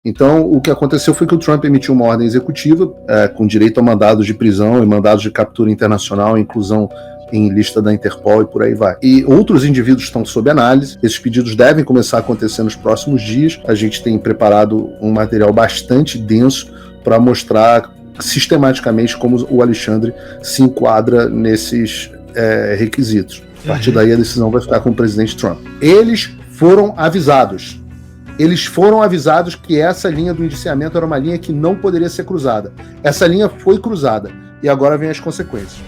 Então, o que aconteceu foi que o Trump emitiu uma ordem executiva com direito a mandados de prisão e mandados de captura internacional, inclusão em lista da Interpol e por aí vai. E outros indivíduos estão sob análise. Esses pedidos devem começar a acontecer nos próximos dias. A gente tem preparado um material bastante denso para mostrar sistematicamente como o Alexandre se enquadra nesses requisitos. A partir daí a decisão vai ficar com o presidente Trump. Eles foram avisados que essa linha do indiciamento era uma linha que não poderia ser cruzada. Essa linha foi cruzada e agora vem as consequências.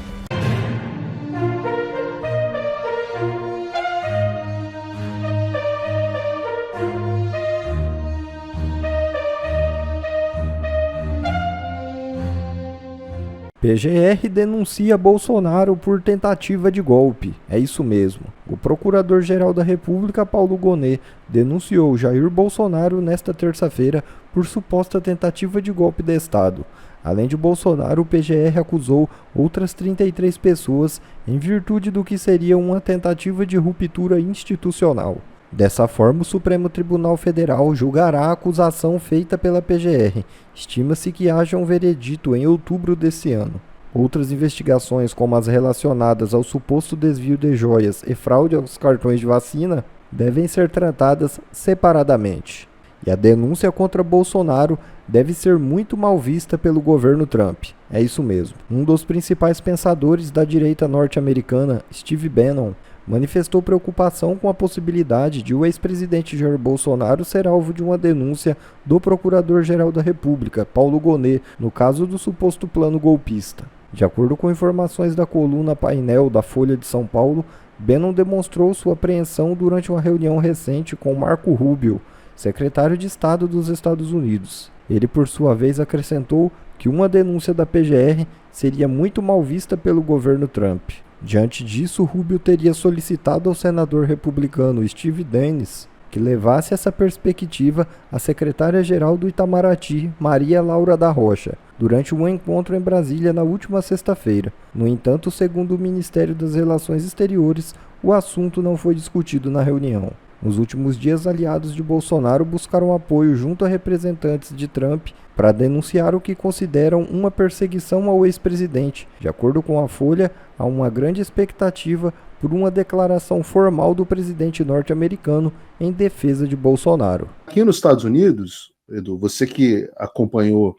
PGR denuncia Bolsonaro por tentativa de golpe. É isso mesmo. O Procurador-Geral da República, Paulo Gonet, denunciou Jair Bolsonaro nesta terça-feira por suposta tentativa de golpe de Estado. Além de Bolsonaro, o PGR acusou outras 33 pessoas em virtude do que seria uma tentativa de ruptura institucional. Dessa forma, o Supremo Tribunal Federal julgará a acusação feita pela PGR. Estima-se que haja um veredito em outubro desse ano. Outras investigações, como as relacionadas ao suposto desvio de joias e fraude aos cartões de vacina, devem ser tratadas separadamente. E a denúncia contra Bolsonaro deve ser muito mal vista pelo governo Trump. É isso mesmo. Um dos principais pensadores da direita norte-americana, Steve Bannon, manifestou preocupação com a possibilidade de o ex-presidente Jair Bolsonaro ser alvo de uma denúncia do Procurador-Geral da República, Paulo Gonet, no caso do suposto plano golpista. De acordo com informações da coluna Painel da Folha de São Paulo, Bannon demonstrou sua apreensão durante uma reunião recente com Marco Rubio, secretário de Estado dos Estados Unidos. Ele, por sua vez, acrescentou que uma denúncia da PGR seria muito mal vista pelo governo Trump. Diante disso, Rubio teria solicitado ao senador republicano Steve Dennis que levasse essa perspectiva à secretária-geral do Itamaraty, Maria Laura da Rocha, durante um encontro em Brasília na última sexta-feira. No entanto, segundo o Ministério das Relações Exteriores, o assunto não foi discutido na reunião. Nos últimos dias, aliados de Bolsonaro buscaram apoio junto a representantes de Trump para denunciar o que consideram uma perseguição ao ex-presidente. De acordo com a Folha, há uma grande expectativa por uma declaração formal do presidente norte-americano em defesa de Bolsonaro. Aqui nos Estados Unidos, Edu, você que acompanhou,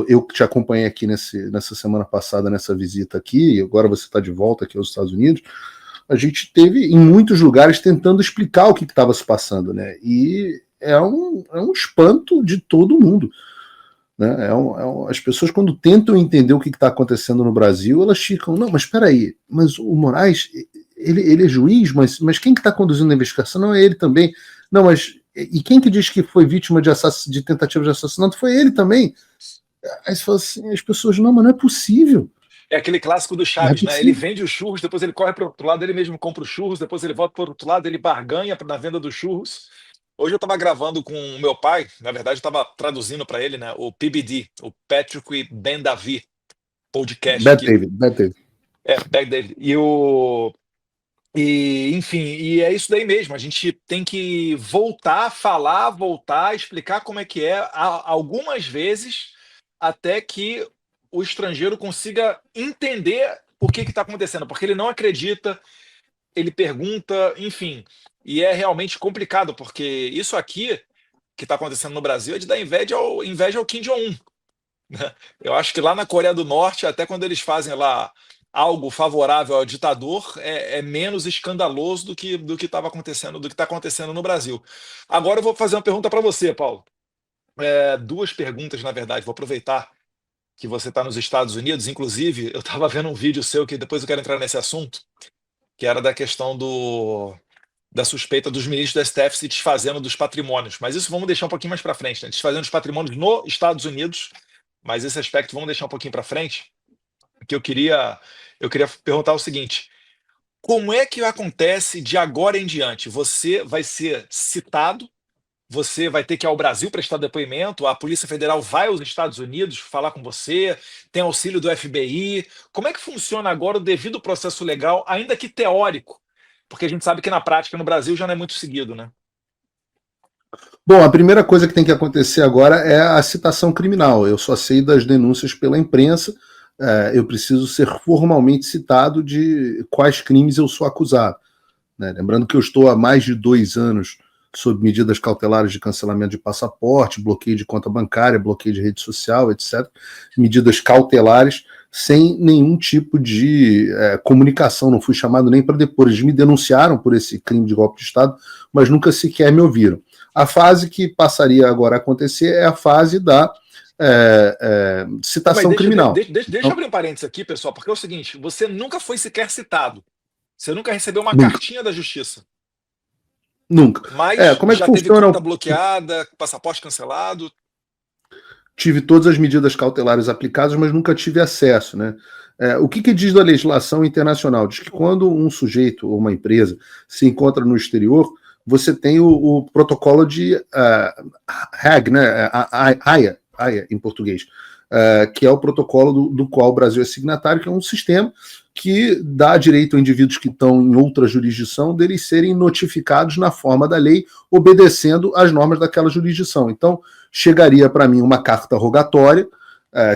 eu te acompanhei aqui nessa semana passada, nessa visita aqui, e agora você está de volta aqui aos Estados Unidos, a gente teve em muitos lugares tentando explicar o que estava se passando, né? E é um espanto de todo mundo. Né? As pessoas, quando tentam entender o que está acontecendo no Brasil, elas ficam, não, mas espera aí, mas o Moraes, ele é juiz, mas quem que está conduzindo a investigação? Não é ele também. Não, mas e quem que diz que foi vítima de tentativa de assassinato? Foi ele também. Aí você fala assim, as pessoas, não, mas não é possível. É aquele clássico do Chaves, né? Ele vende os churros, depois ele corre para o outro lado, ele mesmo compra os churros, depois ele volta para o outro lado, ele barganha na venda dos churros. Hoje eu estava gravando com o meu pai, na verdade eu estava traduzindo para ele, né? O PBD, o Patrick Ben David podcast. Bad David. Bad David. Enfim, e é isso daí mesmo. A gente tem que voltar a falar, voltar a explicar como é que é, algumas vezes, até que o estrangeiro consiga entender o que está acontecendo, porque ele não acredita, ele pergunta, enfim, e é realmente complicado, porque isso aqui que está acontecendo no Brasil é de dar inveja ao Kim Jong-un. Né? Eu acho que lá na Coreia do Norte, até quando eles fazem lá algo favorável ao ditador, é menos escandaloso do que estava acontecendo, do que está acontecendo no Brasil. Agora eu vou fazer uma pergunta para você, Paulo. Duas perguntas, na verdade, vou aproveitar que você está nos Estados Unidos. Inclusive, eu estava vendo um vídeo seu, que depois eu quero entrar nesse assunto, que era da questão da suspeita dos ministros do STF se desfazendo dos patrimônios. Mas isso vamos deixar um pouquinho mais para frente, né? Desfazendo dos patrimônios nos Estados Unidos, mas esse aspecto vamos deixar um pouquinho para frente, porque eu queria perguntar o seguinte: como é que acontece de agora em diante? Você vai ser citado, você vai ter que ir ao Brasil prestar depoimento, a Polícia Federal vai aos Estados Unidos falar com você, tem auxílio do FBI. Como é que funciona agora o devido processo legal, ainda que teórico? Porque a gente sabe que na prática, no Brasil, já não é muito seguido, né? Bom, a primeira coisa que tem que acontecer agora é a citação criminal. Eu só sei das denúncias pela imprensa. Eu preciso ser formalmente citado de quais crimes eu sou acusado. Né? Lembrando que eu estou há mais de 2 anos sob medidas cautelares de cancelamento de passaporte, bloqueio de conta bancária, bloqueio de rede social, etc. Medidas cautelares sem nenhum tipo de comunicação. Não fui chamado nem para depor. Eles me denunciaram por esse crime de golpe de Estado, mas nunca sequer me ouviram. A fase que passaria agora a acontecer é a fase da citação criminal. Deixa eu abrir um parênteses aqui, pessoal, porque é o seguinte, você nunca foi sequer citado. Você nunca recebeu uma cartinha da justiça. Nunca. Mas como é que já funciona? Teve conta bloqueada, passaporte cancelado? Tive todas as medidas cautelares aplicadas, mas nunca tive acesso, né? O que diz da legislação internacional? Diz que quando um sujeito ou uma empresa se encontra no exterior, você tem o protocolo de Hague, né? AIA em português, que é o protocolo do qual o Brasil é signatário, que é um sistema que dá direito a indivíduos que estão em outra jurisdição deles serem notificados na forma da lei, obedecendo às normas daquela jurisdição. Então, chegaria para mim uma carta rogatória,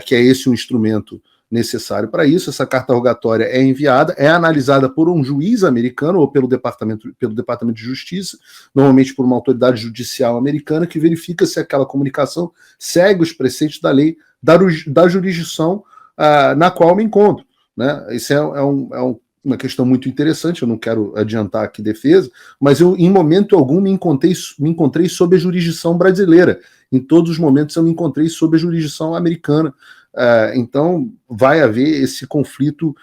que é esse um instrumento necessário para isso. Essa carta rogatória é enviada, é analisada por um juiz americano ou pelo Departamento de Justiça, normalmente por uma autoridade judicial americana, que verifica se aquela comunicação segue os preceitos da lei da jurisdição na qual me encontro. Né? Isso uma questão muito interessante, eu não quero adiantar aqui defesa, mas eu, em momento algum, me encontrei sob a jurisdição brasileira. Em todos os momentos eu me encontrei sob a jurisdição americana. Então, vai haver esse conflito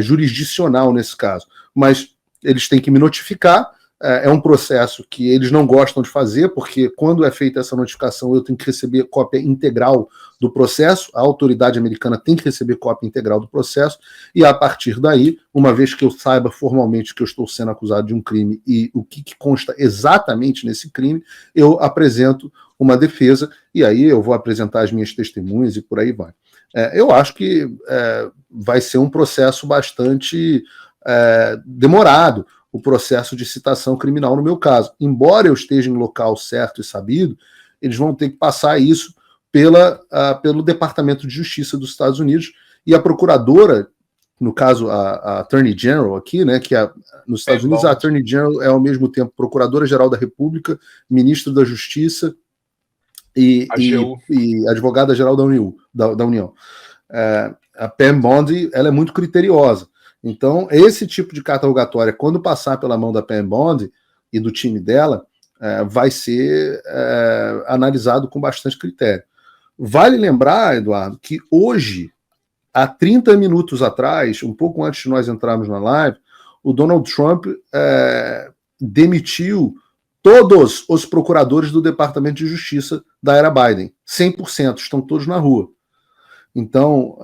jurisdicional nesse caso. Mas eles têm que me notificar. É um processo que eles não gostam de fazer, porque quando é feita essa notificação, eu tenho que receber cópia integral do processo, a autoridade americana tem que receber cópia integral do processo, e a partir daí, uma vez que eu saiba formalmente que eu estou sendo acusado de um crime e o que consta exatamente nesse crime, eu apresento uma defesa, e aí eu vou apresentar as minhas testemunhas e por aí vai. Eu acho que vai ser um processo bastante demorado, o processo de citação criminal no meu caso. Embora eu esteja em local certo e sabido, eles vão ter que passar isso pelo Departamento de Justiça dos Estados Unidos, e a procuradora, no caso a Attorney General aqui, né, que nos Estados Unidos a Attorney General é ao mesmo tempo Procuradora-Geral da República, Ministro da Justiça e Advogada-Geral da União. A Pam Bondi, ela é muito criteriosa. Então, esse tipo de carta rogatória, quando passar pela mão da Pam Bondi e do time dela, vai ser analisado com bastante critério. Vale lembrar, Eduardo, que hoje, há 30 minutos atrás, um pouco antes de nós entrarmos na live, o Donald Trump demitiu todos os procuradores do Departamento de Justiça da era Biden. 100%, estão todos na rua. Então,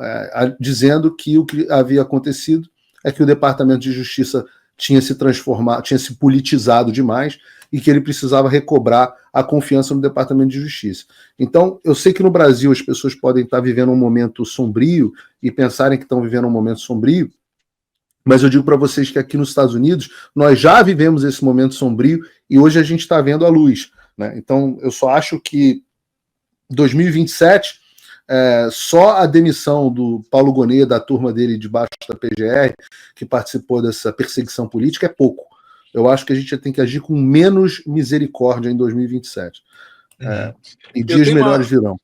dizendo que o que havia acontecido é que o Departamento de Justiça tinha se transformado, tinha se politizado demais e que ele precisava recobrar a confiança no Departamento de Justiça. Então, eu sei que no Brasil as pessoas podem estar vivendo um momento sombrio e pensarem que estão vivendo um momento sombrio, mas eu digo para vocês que aqui nos Estados Unidos nós já vivemos esse momento sombrio e hoje a gente está vendo a luz. Né? Então, eu só acho que 2027... só a demissão do Paulo Gonet, da turma dele debaixo da PGR, que participou dessa perseguição política, é pouco. Eu acho que a gente tem que agir com menos misericórdia em 2027. E dias melhores virão.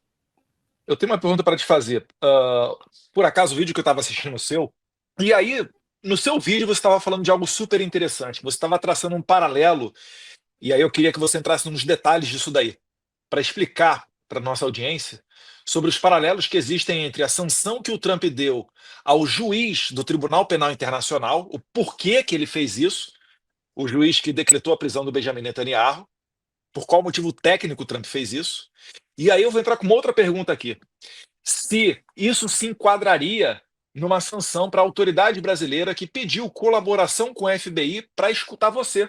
Eu tenho uma pergunta para te fazer. Por acaso, o vídeo que eu estava assistindo seu, e aí, no seu vídeo, você estava falando de algo super interessante. Você estava traçando um paralelo, e aí eu queria que você entrasse nos detalhes disso daí, para explicar para nossa audiência sobre os paralelos que existem entre a sanção que o Trump deu ao juiz do Tribunal Penal Internacional, o porquê que ele fez isso, o juiz que decretou a prisão do Benjamin Netanyahu, por qual motivo técnico o Trump fez isso. E aí eu vou entrar com uma outra pergunta aqui. Se isso se enquadraria numa sanção para a autoridade brasileira que pediu colaboração com a FBI para escutar você.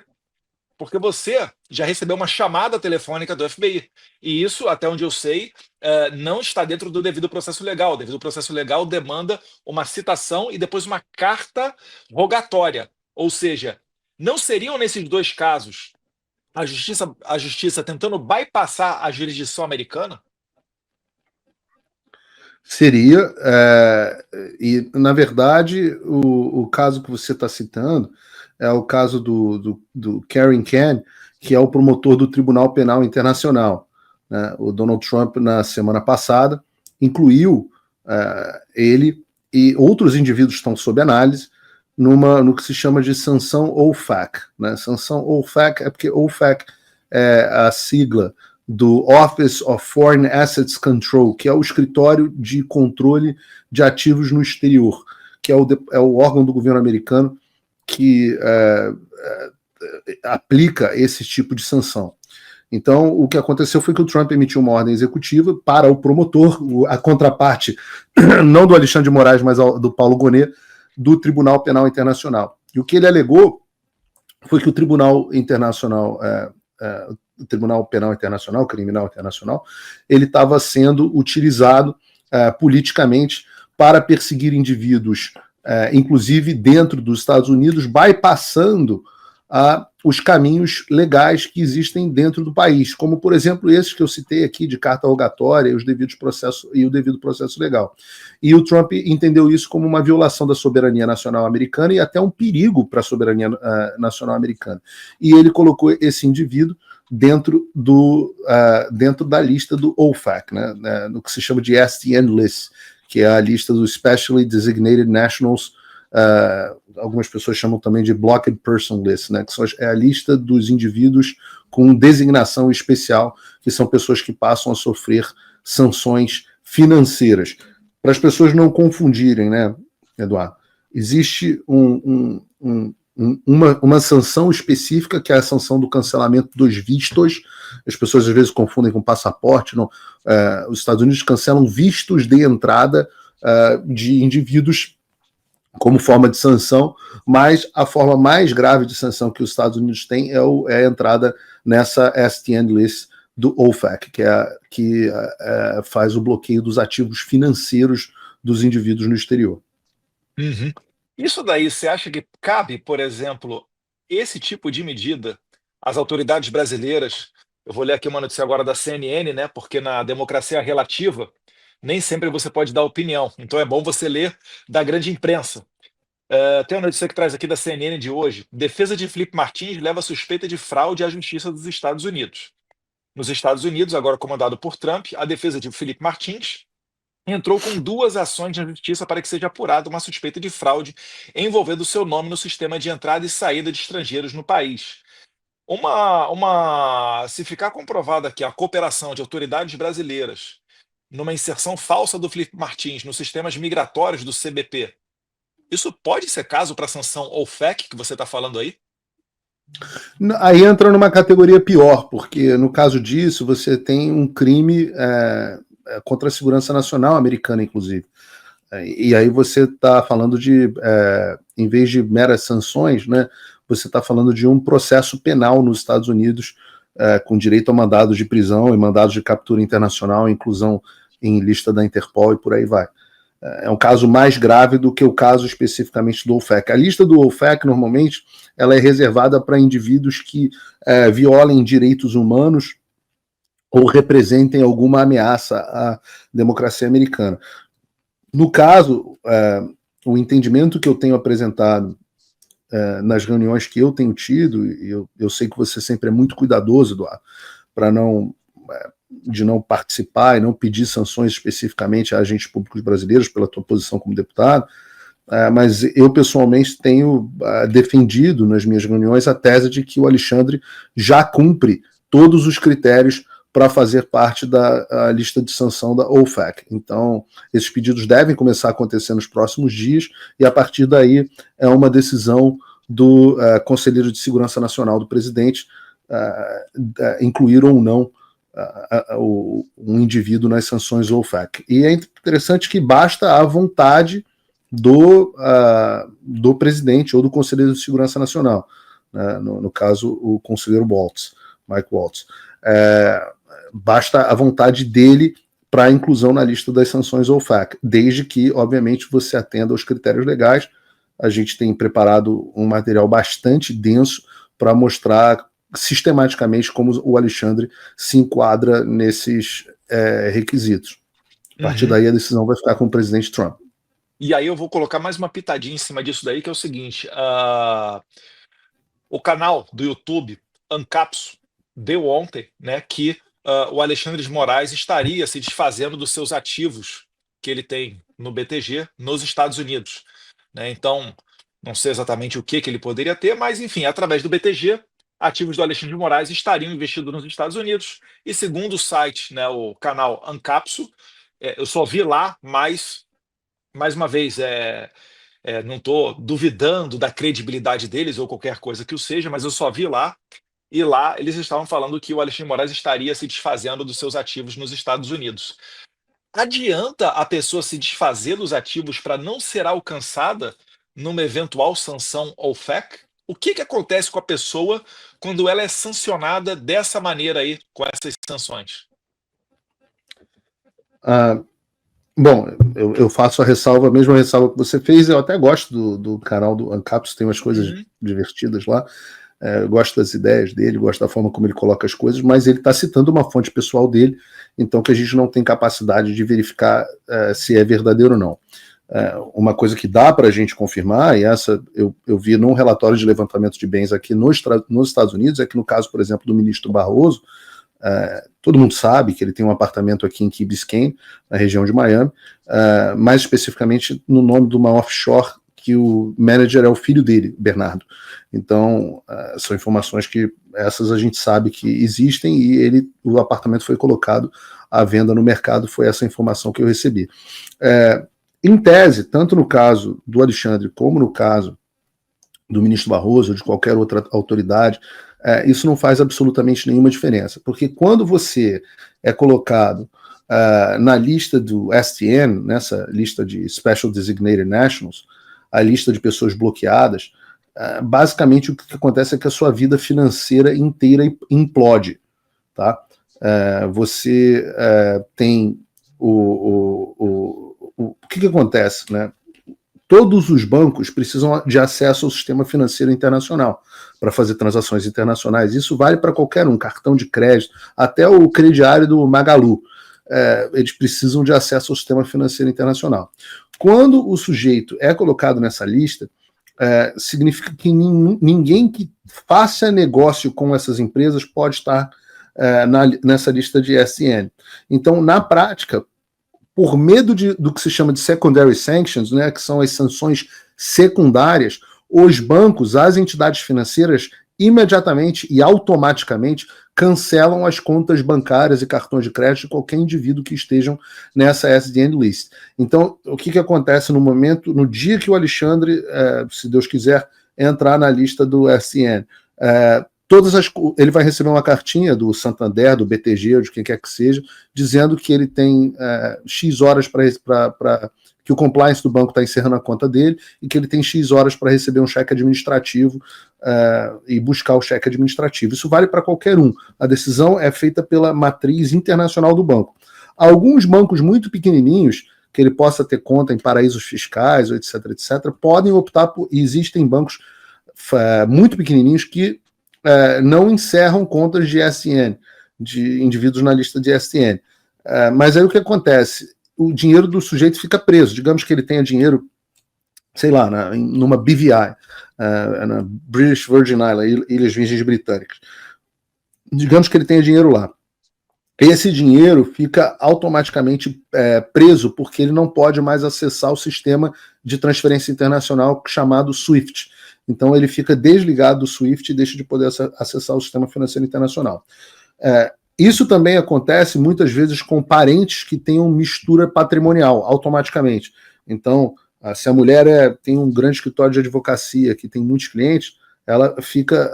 Porque você já recebeu uma chamada telefônica do FBI. E isso, até onde eu sei, não está dentro do devido processo legal. O devido processo legal demanda uma citação e depois uma carta rogatória. Ou seja, não seriam nesses dois casos a justiça tentando bypassar a jurisdição americana? Seria, e na verdade, o caso que você está citando é o caso do Karen Cann, que é o promotor do Tribunal Penal Internacional, né? O Donald Trump, na semana passada, incluiu ele e outros indivíduos que estão sob análise no que se chama de sanção OFAC, né? Sanção OFAC é porque OFAC é a sigla do Office of Foreign Assets Control, que é o escritório de controle de ativos no exterior, que é o órgão do governo americano que aplica esse tipo de sanção. Então, o que aconteceu foi que o Trump emitiu uma ordem executiva para o promotor, a contraparte, não do Alexandre de Moraes, mas do Paulo Gonet, do Tribunal Penal Internacional. E o que ele alegou foi que o Tribunal Internacional, o Tribunal Penal Internacional, Criminal Internacional, ele estava sendo utilizado politicamente para perseguir indivíduos, inclusive dentro dos Estados Unidos, bypassando os caminhos legais que existem dentro do país, como, por exemplo, esses que eu citei aqui, de carta rogatória e o devido processo legal. E o Trump entendeu isso como uma violação da soberania nacional americana e até um perigo para a soberania nacional americana. E ele colocou esse indivíduo dentro da lista do OFAC, né, no que se chama de SDN List, que é a lista dos Specially Designated Nationals. Algumas pessoas chamam também de Blocked Person List, né, que é a lista dos indivíduos com designação especial, que são pessoas que passam a sofrer sanções financeiras. Para as pessoas não confundirem, né, Eduardo, existe uma sanção específica, que é a sanção do cancelamento dos vistos. As pessoas às vezes confundem com passaporte. Não. Os Estados Unidos cancelam vistos de entrada de indivíduos como forma de sanção, mas a forma mais grave de sanção que os Estados Unidos têm é a entrada nessa STN List do OFAC, que faz o bloqueio dos ativos financeiros dos indivíduos no exterior. Uhum. Isso daí, você acha que cabe, por exemplo, esse tipo de medida às autoridades brasileiras? Eu vou ler aqui uma notícia agora da CNN, né? Porque na democracia relativa, nem sempre você pode dar opinião. Então é bom você ler da grande imprensa. Tem uma notícia que traz aqui da CNN de hoje. Defesa de Felipe Martins leva suspeita de fraude à Justiça dos Estados Unidos. Nos Estados Unidos, agora comandado por Trump, a defesa de Felipe Martins entrou com 2 ações na justiça para que seja apurada uma suspeita de fraude envolvendo seu nome no sistema de entrada e saída de estrangeiros no país. Se ficar comprovada aqui a cooperação de autoridades brasileiras numa inserção falsa do Felipe Martins nos sistemas migratórios do CBP, isso pode ser caso para a sanção OFAC que você está falando aí? Aí entra numa categoria pior, porque no caso disso você tem um crime contra a segurança nacional americana, inclusive. E aí você está falando de, em vez de meras sanções, né, você está falando de um processo penal nos Estados Unidos, com direito a mandados de prisão e mandados de captura internacional, inclusão em lista da Interpol e por aí vai. É um caso mais grave do que o caso especificamente do OFAC. A lista do OFAC, normalmente, ela é reservada para indivíduos que violem direitos humanos ou representem alguma ameaça à democracia americana. No caso, o entendimento que eu tenho apresentado nas reuniões que eu tenho tido, e eu sei que você sempre é muito cuidadoso, Eduardo, de não participar e não pedir sanções especificamente a agentes públicos brasileiros pela tua posição como deputado, mas eu pessoalmente tenho defendido nas minhas reuniões a tese de que o Alexandre já cumpre todos os critérios para fazer parte da lista de sanção da OFAC. Então, esses pedidos devem começar a acontecer nos próximos dias, e a partir daí é uma decisão do Conselheiro de Segurança Nacional do presidente incluir ou não um indivíduo nas sanções OFAC. E é interessante que basta a vontade do presidente ou do Conselheiro de Segurança Nacional, né, no caso o conselheiro Mike Waltz. Basta a vontade dele para a inclusão na lista das sanções OFAC, desde que, obviamente, você atenda aos critérios legais. A gente tem preparado um material bastante denso para mostrar sistematicamente como o Alexandre se enquadra nesses requisitos. A partir daí a decisão vai ficar com o presidente Trump. E aí eu vou colocar mais uma pitadinha em cima disso daí, que é o seguinte, o canal do YouTube Ancapso deu ontem, né, que o Alexandre de Moraes estaria se desfazendo dos seus ativos que ele tem no BTG nos Estados Unidos, né? Então, não sei exatamente o que ele poderia ter, mas enfim, através do BTG, ativos do Alexandre de Moraes estariam investidos nos Estados Unidos, e segundo o site, né, o canal Ancapso, eu só vi lá, mas, mais uma vez, não estou duvidando da credibilidade deles ou qualquer coisa que o seja, mas eu só vi lá, e lá eles estavam falando que o Alexandre de Moraes estaria se desfazendo dos seus ativos nos Estados Unidos. Adianta a pessoa se desfazer dos ativos para não ser alcançada numa eventual sanção ou FEC? O que acontece com a pessoa quando ela é sancionada dessa maneira aí, com essas sanções? Bom, eu faço a mesma ressalva que você fez. Eu até gosto do canal do Ancapso, tem umas coisas divertidas lá. Gosto das ideias dele, gosto da forma como ele coloca as coisas, mas ele está citando uma fonte pessoal dele, então que a gente não tem capacidade de verificar se é verdadeiro ou não. Uma coisa que dá para a gente confirmar, e essa eu vi num relatório de levantamento de bens aqui nos Estados Unidos, é que no caso, por exemplo, do ministro Barroso, todo mundo sabe que ele tem um apartamento aqui em Key Biscayne, na região de Miami, mais especificamente no nome de uma offshore, que o manager é o filho dele, Bernardo. Então, são informações que essas a gente sabe que existem, e o apartamento foi colocado à venda no mercado, foi essa informação que eu recebi. Em tese, tanto no caso do Alexandre como no caso do ministro Barroso ou de qualquer outra autoridade, isso não faz absolutamente nenhuma diferença, porque quando você é colocado na lista do STN, nessa lista de Special Designated Nationals, a lista de pessoas bloqueadas, basicamente o que acontece é que a sua vida financeira inteira implode, tá? Você tem o que acontece, né? Todos os bancos precisam de acesso ao sistema financeiro internacional para fazer transações internacionais. Isso vale para qualquer um, cartão de crédito, até o crediário do Magalu. Eles precisam de acesso ao sistema financeiro internacional. Quando o sujeito é colocado nessa lista, significa que ninguém que faça negócio com essas empresas pode estar nessa lista de SN. Então, na prática, por medo do que se chama de secondary sanctions, né, que são as sanções secundárias, os bancos, as entidades financeiras, imediatamente e automaticamente cancelam as contas bancárias e cartões de crédito de qualquer indivíduo que estejam nessa SDN list. Então, o que acontece no dia que o Alexandre, se Deus quiser, entrar na lista do SDN? Ele vai receber uma cartinha do Santander, do BTG, ou de quem quer que seja, dizendo que ele tem X horas para que o compliance do banco está encerrando a conta dele e que ele tem X horas para receber um cheque administrativo e buscar o cheque administrativo. Isso vale para qualquer um. A decisão é feita pela matriz internacional do banco. Alguns bancos muito pequenininhos, que ele possa ter conta em paraísos fiscais, etc., podem optar por... Existem bancos muito pequenininhos que não encerram contas de SN, de indivíduos na lista de SN. Mas aí o que acontece? O dinheiro do sujeito fica preso. Digamos que ele tenha dinheiro, sei lá, numa BVI, na British Virgin Islands, Ilhas Virgens Britânicas. Digamos que ele tenha dinheiro lá. Esse dinheiro fica automaticamente preso, porque ele não pode mais acessar o sistema de transferência internacional chamado SWIFT. Então ele fica desligado do SWIFT e deixa de poder acessar o sistema financeiro internacional. Isso também acontece muitas vezes com parentes que tenham mistura patrimonial, automaticamente. Então, se a mulher tem um grande escritório de advocacia que tem muitos clientes, ela fica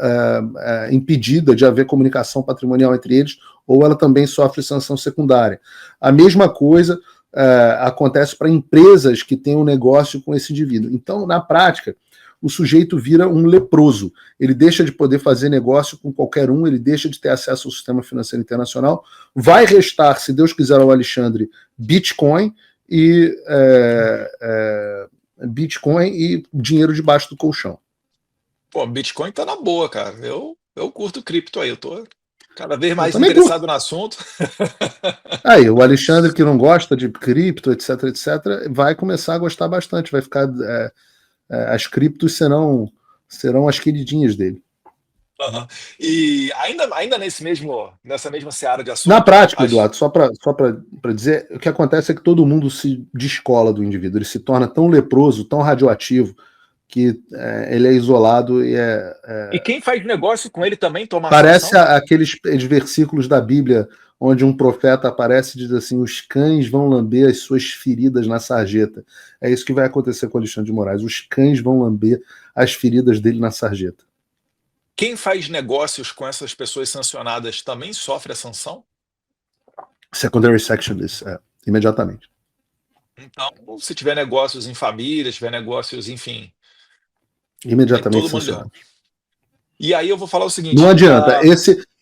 impedida de haver comunicação patrimonial entre eles, ou ela também sofre sanção secundária. A mesma coisa acontece para empresas que têm um negócio com esse indivíduo. Então, na prática, o sujeito vira um leproso. Ele deixa de poder fazer negócio com qualquer um, ele deixa de ter acesso ao sistema financeiro internacional. Vai restar, se Deus quiser, ao Alexandre, Bitcoin e dinheiro debaixo do colchão. Pô, Bitcoin tá na boa, cara. Eu Eu curto cripto aí, eu tô cada vez Eu mais também interessado no assunto. Aí, o Alexandre, que não gosta de cripto, etc., vai começar a gostar bastante. Vai ficar. As criptos serão as queridinhas dele. Uhum. E ainda nessa mesma seara de Na assunto, prática, Eduardo, só para dizer, o que acontece é que todo mundo se descola do indivíduo. Ele se torna tão leproso, tão radioativo, que ele é isolado e e quem faz negócio com ele também toma Parece sanção? aqueles versículos da Bíblia onde um profeta aparece e diz assim: os cães vão lamber as suas feridas na sarjeta. É isso que vai acontecer com o Alexandre de Moraes. Os cães vão lamber as feridas dele na sarjeta. Quem faz negócios com essas pessoas sancionadas também sofre a sanção? Secondary section list, imediatamente. Então, se tiver negócios em família, tiver negócios, enfim, aí Imediatamente todo mundo sancionado. derruba. E aí eu vou falar o Não seguinte: adianta.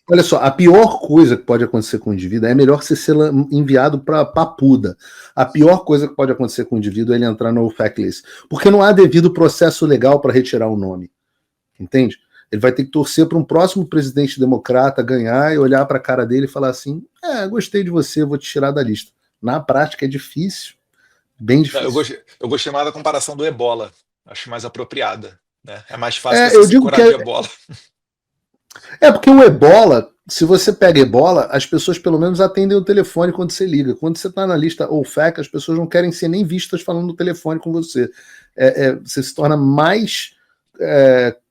Olha só, a pior coisa que pode acontecer com o indivíduo é melhor você ser enviado para Papuda. A pior coisa que pode acontecer com o indivíduo é ele entrar no factlist. Porque não há devido processo legal para retirar o nome. Entende? Ele vai ter que torcer para um próximo presidente democrata ganhar e olhar para a cara dele e falar assim: gostei de você, vou te tirar da lista. Na prática é difícil, bem difícil. eu gostei mais da comparação do Ebola, acho mais apropriada. Né? É mais fácil você Eu se digo que curar de Ebola. porque o Ebola, se você pega Ebola, as pessoas pelo menos atendem o telefone quando você liga. Quando você está na lista OFAC, as pessoas não querem ser nem vistas falando no telefone com você. Você se torna mais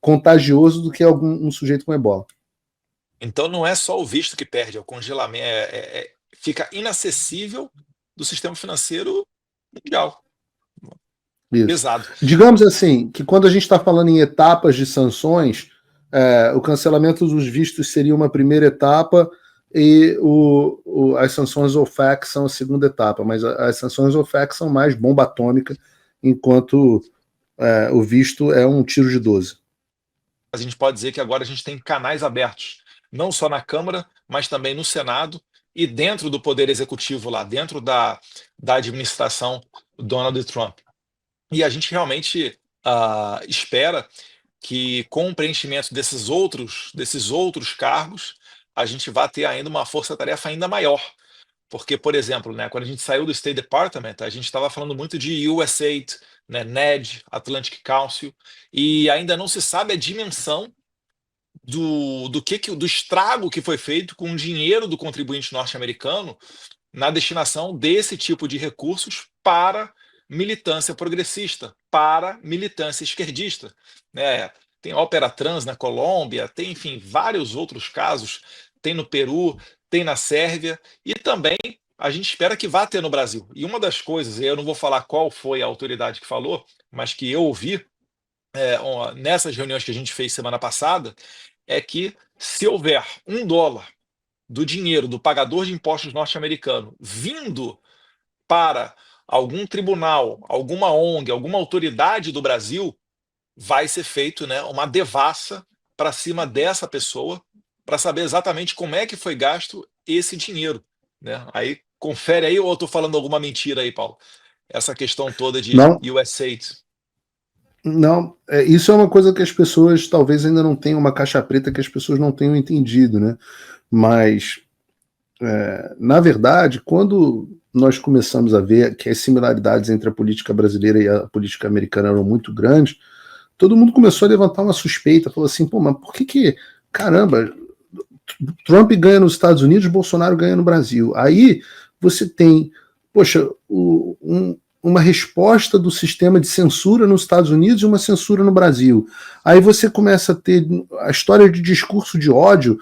contagioso do que um sujeito com Ebola. Então não é só o visto que perde, é o congelamento, fica inacessível do sistema financeiro mundial. Isso. Pesado. Digamos assim, que quando a gente está falando em etapas de sanções, o cancelamento dos vistos seria uma primeira etapa e as sanções OFAC são a segunda etapa, mas as sanções OFAC são mais bomba atômica, enquanto o visto é um tiro de 12. A gente pode dizer que agora a gente tem canais abertos, não só na Câmara, mas também no Senado e dentro do Poder Executivo lá, dentro da administração Donald Trump. E a gente realmente espera que com o preenchimento desses outros cargos, a gente vai ter ainda uma força-tarefa ainda maior. Porque, por exemplo, né, quando a gente saiu do State Department, a gente estava falando muito de USAID, né, NED, Atlantic Council, e ainda não se sabe a dimensão do estrago que foi feito com o dinheiro do contribuinte norte-americano na destinação desse tipo de recursos para militância progressista, para militância esquerdista. Né? Tem Ópera Trans na Colômbia, tem, enfim, vários outros casos, tem no Peru, tem na Sérvia, e também a gente espera que vá ter no Brasil. E uma das coisas, eu não vou falar qual foi a autoridade que falou, mas que eu ouvi nessas reuniões que a gente fez semana passada, é que se houver $1 do dinheiro do pagador de impostos norte-americano vindo para algum tribunal, alguma ONG, alguma autoridade do Brasil, vai ser feito, né, uma devassa para cima dessa pessoa para saber exatamente como é que foi gasto esse dinheiro. Né? Aí confere aí, ou eu estou falando alguma mentira aí, Paulo? Essa questão toda de Não. USAID. Não, isso é uma coisa que as pessoas talvez ainda não tenham, uma caixa preta que as pessoas não tenham entendido, né? Mas, na verdade, quando nós começamos a ver que as similaridades entre a política brasileira e a política americana eram muito grandes, todo mundo começou a levantar uma suspeita, falou assim, pô, mas por que, caramba, Trump ganha nos Estados Unidos, Bolsonaro ganha no Brasil? Aí você tem, poxa, uma resposta do sistema de censura nos Estados Unidos e uma censura no Brasil. Aí você começa a ter a história de discurso de ódio,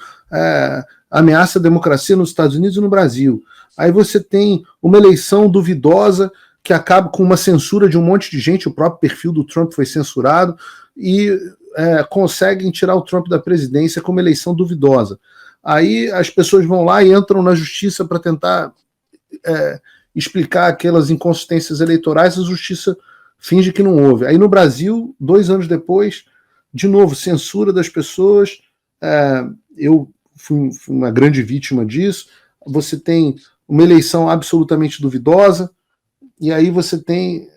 ameaça à democracia nos Estados Unidos e no Brasil. Aí você tem uma eleição duvidosa que acaba com uma censura de um monte de gente, o próprio perfil do Trump foi censurado, e conseguem tirar o Trump da presidência com uma eleição duvidosa. Aí as pessoas vão lá e entram na justiça para tentar explicar aquelas inconsistências eleitorais, a justiça finge que não houve. Aí no Brasil, 2 anos depois, de novo, censura das pessoas, eu fui uma grande vítima disso, você tem uma eleição absolutamente duvidosa, e aí você tem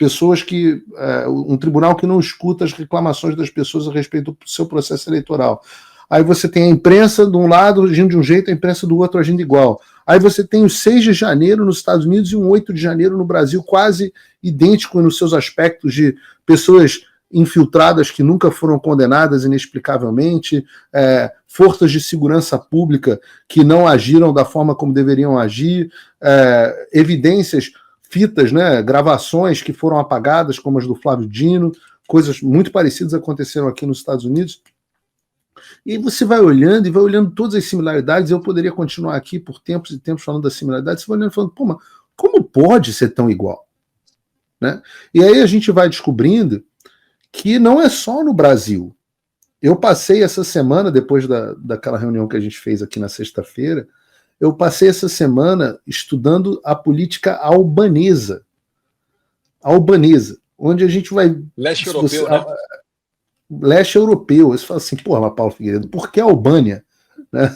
pessoas que um tribunal que não escuta as reclamações das pessoas a respeito do seu processo eleitoral. Aí você tem a imprensa de um lado agindo de um jeito, a imprensa do outro agindo igual. Aí você tem o 6 de janeiro nos Estados Unidos e um 8 de janeiro no Brasil, quase idêntico nos seus aspectos, de pessoas infiltradas que nunca foram condenadas inexplicavelmente, forças de segurança pública que não agiram da forma como deveriam agir, evidências, fitas, né, gravações que foram apagadas, como as do Flávio Dino, coisas muito parecidas aconteceram aqui nos Estados Unidos. E você vai olhando e vai olhando todas as similaridades. Eu poderia continuar aqui por tempos e tempos falando das similaridades. Você vai olhando e falando, pô, mas como pode ser tão igual? Né? E aí a gente vai descobrindo que não é só no Brasil. Eu passei essa semana, depois daquela reunião que a gente fez aqui na sexta-feira, eu passei essa semana estudando a política albanesa. Onde a gente vai... Leste europeu, né? Leste europeu. Você fala assim, porra, mas Paulo Figueiredo, por que a Albânia? Né?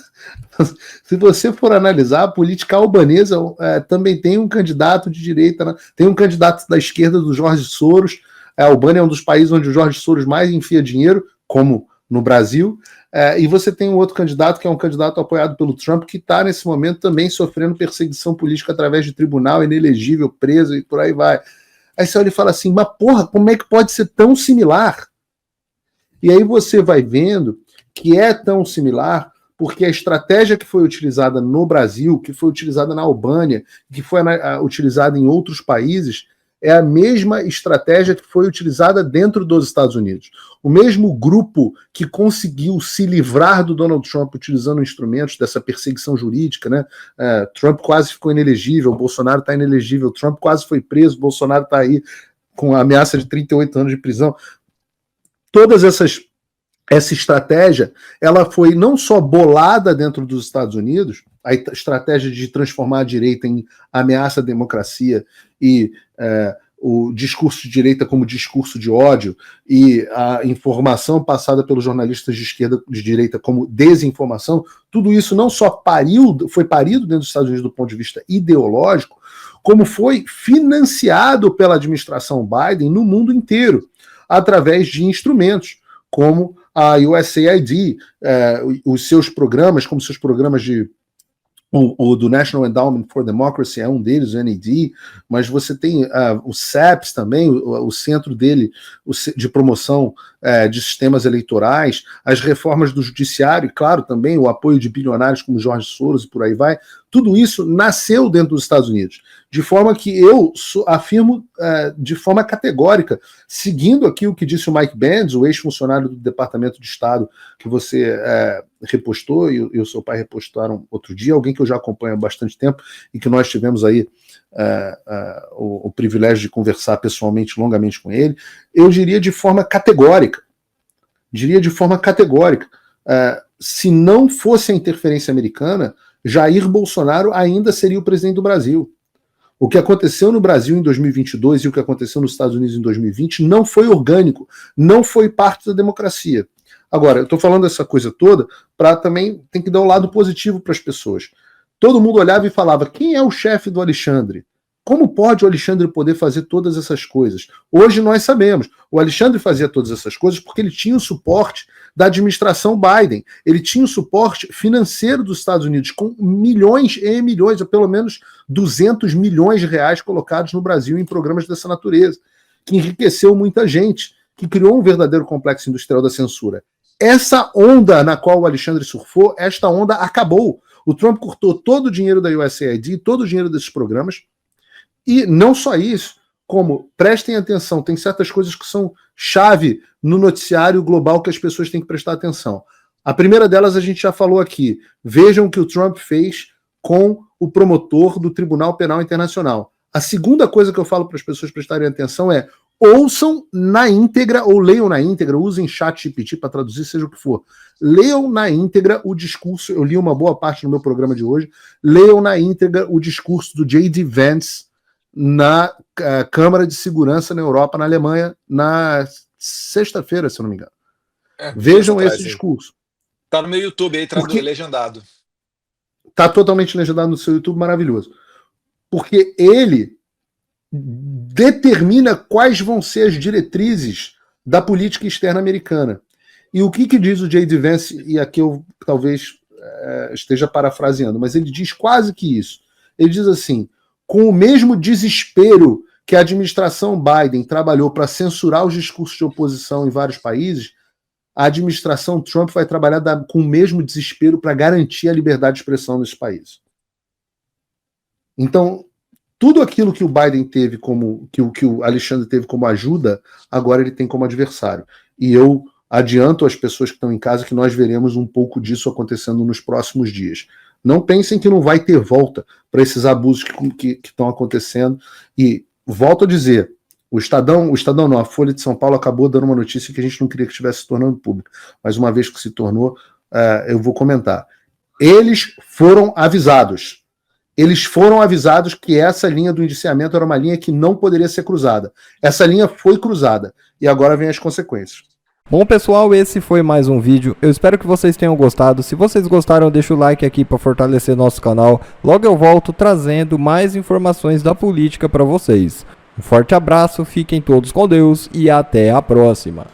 Se você for analisar, a política albanesa também tem um candidato de direita, né? Tem um candidato da esquerda do Jorge Soros. A Albânia é um dos países onde o Jorge Soros mais enfia dinheiro, como no Brasil, e você tem um outro candidato, que é um candidato apoiado pelo Trump, que está nesse momento também sofrendo perseguição política através de tribunal, inelegível, preso e por aí vai. Aí você olha e fala assim, mas porra, como é que pode ser tão similar? E aí você vai vendo que é tão similar porque a estratégia que foi utilizada no Brasil, que foi utilizada na Albânia, que foi utilizada em outros países, é a mesma estratégia que foi utilizada dentro dos Estados Unidos. O mesmo grupo que conseguiu se livrar do Donald Trump utilizando instrumentos dessa perseguição jurídica, né? Trump quase ficou inelegível, Bolsonaro está inelegível, Trump quase foi preso, Bolsonaro está aí com a ameaça de 38 anos de prisão. Essa estratégia, ela foi não só bolada dentro dos Estados Unidos, a estratégia de transformar a direita em ameaça à democracia e o discurso de direita como discurso de ódio e a informação passada pelos jornalistas de esquerda, de direita, como desinformação, tudo isso não só foi parido dentro dos Estados Unidos do ponto de vista ideológico, como foi financiado pela administração Biden no mundo inteiro, através de instrumentos como a USAID, os seus programas, como seus programas o do National Endowment for Democracy é um deles, o NED, mas você tem o CEPS também, o centro dele de promoção de sistemas eleitorais, as reformas do judiciário, e claro, também o apoio de bilionários como Jorge Soros e por aí vai. Tudo isso nasceu dentro dos Estados Unidos, de forma que eu afirmo de forma categórica, seguindo aqui o que disse o Mike Benz, o ex-funcionário do Departamento de Estado, que você repostou e o seu pai repostaram outro dia, alguém que eu já acompanho há bastante tempo e que nós tivemos aí o privilégio de conversar pessoalmente, longamente com ele. Eu diria de forma categórica. Se não fosse a interferência americana, Jair Bolsonaro ainda seria o presidente do Brasil. O que aconteceu no Brasil em 2022 e o que aconteceu nos Estados Unidos em 2020 não foi orgânico, não foi parte da democracia. Agora, eu estou falando essa coisa toda para também tem que dar um lado positivo para as pessoas. Todo mundo olhava e falava, quem é o chefe do Alexandre? Como pode o Alexandre poder fazer todas essas coisas? Hoje nós sabemos, o Alexandre fazia todas essas coisas porque ele tinha o suporte da administração Biden, ele tinha o suporte financeiro dos Estados Unidos, com milhões e milhões, ou pelo menos 200 milhões de reais colocados no Brasil em programas dessa natureza, que enriqueceu muita gente, que criou um verdadeiro complexo industrial da censura. Essa onda na qual o Alexandre surfou, esta onda acabou. O Trump cortou todo o dinheiro da USAID, todo o dinheiro desses programas, e não só isso, como, prestem atenção, tem certas coisas que são chave no noticiário global que as pessoas têm que prestar atenção. A primeira delas a gente já falou aqui. Vejam o que o Trump fez com o promotor do Tribunal Penal Internacional. A segunda coisa que eu falo para as pessoas prestarem atenção é ouçam na íntegra ou leiam na íntegra, usem ChatGPT para traduzir, seja o que for. Leiam na íntegra o discurso, eu li uma boa parte no meu programa de hoje, leiam na íntegra o discurso do J.D. Vance na Câmara de Segurança na Europa, na Alemanha, na sexta-feira, se eu não me engano. Vejam esse discurso. Tá no meu YouTube aí, legendado. Tá totalmente legendado no seu YouTube, maravilhoso. Porque ele determina quais vão ser as diretrizes da política externa americana. E o que diz o J.D. Vance, e aqui eu talvez esteja parafraseando, mas ele diz quase que isso. Ele diz assim, com o mesmo desespero que a administração Biden trabalhou para censurar os discursos de oposição em vários países, a administração Trump vai trabalhar com o mesmo desespero para garantir a liberdade de expressão nesse país. Então, tudo aquilo que o Biden teve como, que o Alexandre teve como ajuda, agora ele tem como adversário. E eu adianto às pessoas que estão em casa que nós veremos um pouco disso acontecendo nos próximos dias. Não pensem que não vai ter volta para esses abusos que estão acontecendo. E volto a dizer, o Estadão não, a Folha de São Paulo acabou dando uma notícia que a gente não queria que estivesse se tornando pública, mas uma vez que se tornou, eu vou comentar. Eles foram avisados. Eles foram avisados que essa linha do indiciamento era uma linha que não poderia ser cruzada. Essa linha foi cruzada e agora vem as consequências. Bom, pessoal, esse foi mais um vídeo. Eu espero que vocês tenham gostado. Se vocês gostaram, deixa o like aqui para fortalecer nosso canal. Logo eu volto trazendo mais informações da política para vocês. Um forte abraço, fiquem todos com Deus e até a próxima.